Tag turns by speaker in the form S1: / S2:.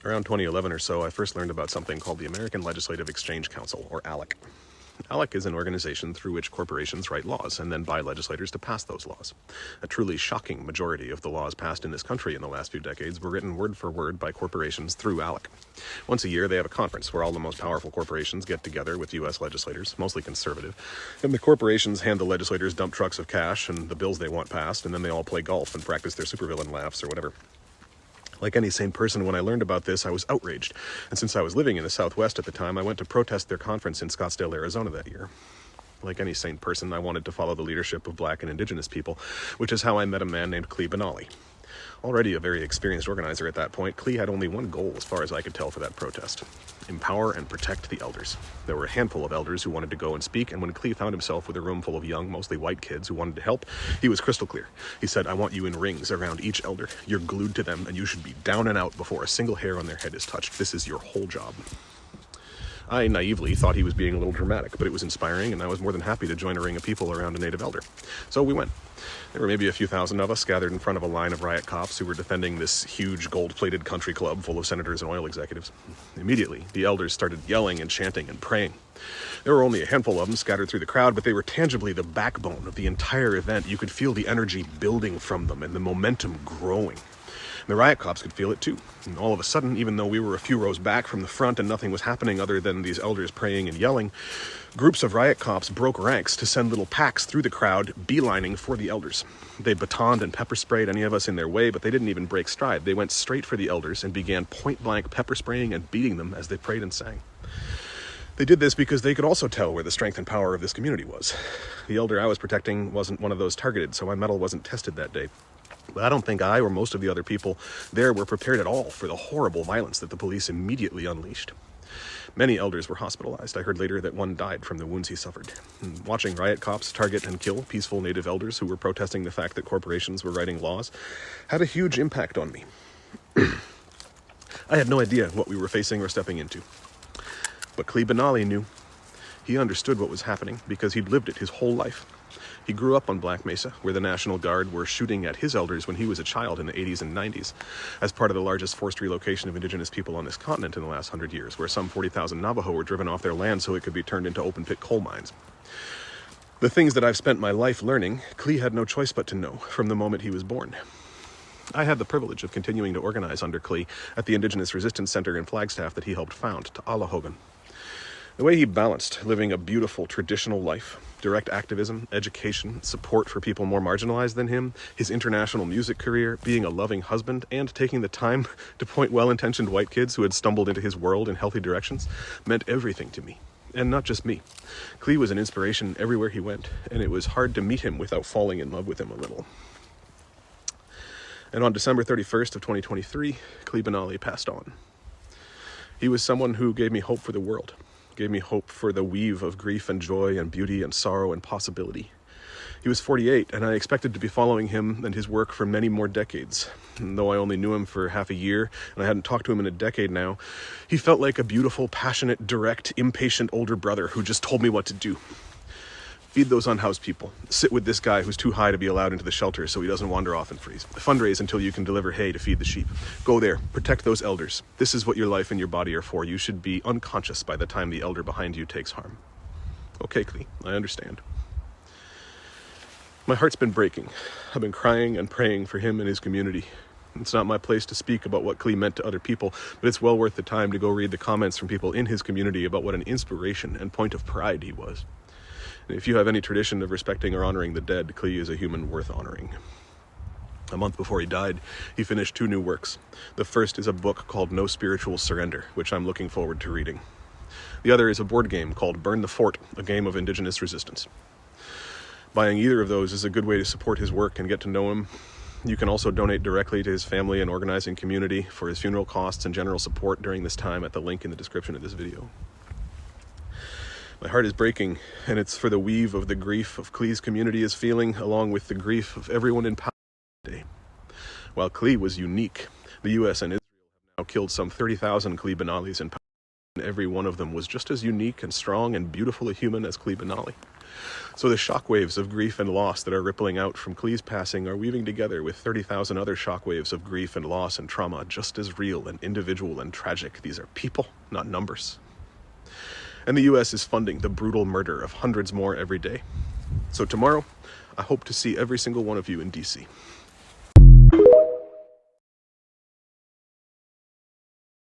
S1: Around 2011 or so, I first learned about something called the American Legislative Exchange Council, or ALEC. ALEC is an organization through which corporations write laws and then buy legislators to pass those laws. A truly shocking majority of the laws passed in this country in the last few decades were written word for word by corporations through ALEC. Once a year, they have a conference where all the most powerful corporations get together with U.S. legislators, mostly conservative, and the corporations hand the legislators dump trucks of cash and the bills they want passed, and then they all play golf and practice their supervillain laughs or whatever. Like any sane person, when I learned about this, I was outraged. And since I was living in the Southwest at the time, I went to protest their conference in Scottsdale, Arizona that year. Like any sane person, I wanted to follow the leadership of Black and Indigenous people, which is how I met a man named Clee Benally. Already a very experienced organizer at that point, Clee had only one goal as far as I could tell for that protest: empower and protect the elders. There were a handful of elders who wanted to go and speak, and when Clee found himself with a room full of young, mostly white kids who wanted to help, he was crystal clear. He said, "I want you in rings around each elder. You're glued to them, and you should be down and out before a single hair on their head is touched. This is your whole job." I naively thought he was being a little dramatic, but it was inspiring, and I was more than happy to join a ring of people around a native elder. So we went. There were maybe a few thousand of us gathered in front of a line of riot cops who were defending this huge gold-plated country club full of senators and oil executives. Immediately, the elders started yelling and chanting and praying. There were only a handful of them scattered through the crowd, but they were tangibly the backbone of the entire event. You could feel the energy building from them and the momentum growing. The riot cops could feel it too. And all of a sudden, even though we were a few rows back from the front and nothing was happening other than these elders praying and yelling, groups of riot cops broke ranks to send little packs through the crowd, beelining for the elders. They batoned and pepper sprayed any of us in their way, but they didn't even break stride. They went straight for the elders and began point-blank pepper spraying and beating them as they prayed and sang. They did this because they could also tell where the strength and power of this community was. The elder I was protecting wasn't one of those targeted, so my mettle wasn't tested that day. But I don't think I or most of the other people there were prepared at all for the horrible violence that the police immediately unleashed. Many elders were hospitalized. I heard later that one died from the wounds he suffered. And watching riot cops target and kill peaceful native elders who were protesting the fact that corporations were writing laws had a huge impact on me. I had no idea what we were facing or stepping into. But Clee Benally knew. He understood what was happening because he'd lived it his whole life. He grew up on Black Mesa, where the National Guard were shooting at his elders when he was a child in the 80s and 90s, as part of the largest forced relocation of indigenous people on this continent in the last 100 years, where some 40,000 Navajo were driven off their land so it could be turned into open-pit coal mines. The things that I've spent my life learning, Clee had no choice but to know from the moment he was born. I had the privilege of continuing to organize under Clee at the Indigenous Resistance Center in Flagstaff that he helped found, Te Alahogan. The way he balanced living a beautiful traditional life, direct activism, education, support for people more marginalized than him, his international music career, being a loving husband, and taking the time to point well-intentioned white kids who had stumbled into his world in healthy directions, meant everything to me. And not just me. Clee was an inspiration everywhere he went, and it was hard to meet him without falling in love with him a little. And on December 31st of 2023, Clee Benally passed on. He was someone who gave me hope for the world. Gave me hope for the weave of grief and joy and beauty and sorrow and possibility. He was 48, and I expected to be following him and his work for many more decades. And though I only knew him for half a year, and I hadn't talked to him in a decade now, he felt like a beautiful, passionate, direct, impatient older brother who just told me what to do. Feed those unhoused people. Sit with this guy who's too high to be allowed into the shelter so he doesn't wander off and freeze. Fundraise until you can deliver hay to feed the sheep. Go there. Protect those elders. This is what your life and your body are for. You should be unconscious by the time the elder behind you takes harm. Okay, Clee, I understand. My heart's been breaking. I've been crying and praying for him and his community. It's not my place to speak about what Clee meant to other people, but it's well worth the time to go read the comments from people in his community about what an inspiration and point of pride he was. If you have any tradition of respecting or honoring the dead, Clee is a human worth honoring. A month before he died, he finished 2 new works. The first is a book called No Spiritual Surrender, which I'm looking forward to reading. The other is a board game called Burn the Fort, a game of indigenous resistance. Buying either of those is a good way to support his work and get to know him. You can also donate directly to his family and organizing community for his funeral costs and general support during this time at the link in the description of this video. My heart is breaking, and it's for the weave of the grief of Clee's community is feeling, along with the grief of everyone in power today. While Clee was unique, the U.S. and Israel have now killed some 30,000 Clee Benalis in Every one of them was just as unique and strong and beautiful a human as Clea Benally. So the shockwaves of grief and loss that are rippling out from Clea's passing are weaving together with 30,000 other shockwaves of grief and loss and trauma, just as real and individual and tragic. These are people, not numbers. And the US is funding the brutal murder of hundreds more every day. So tomorrow, I hope to see every single one of you in DC.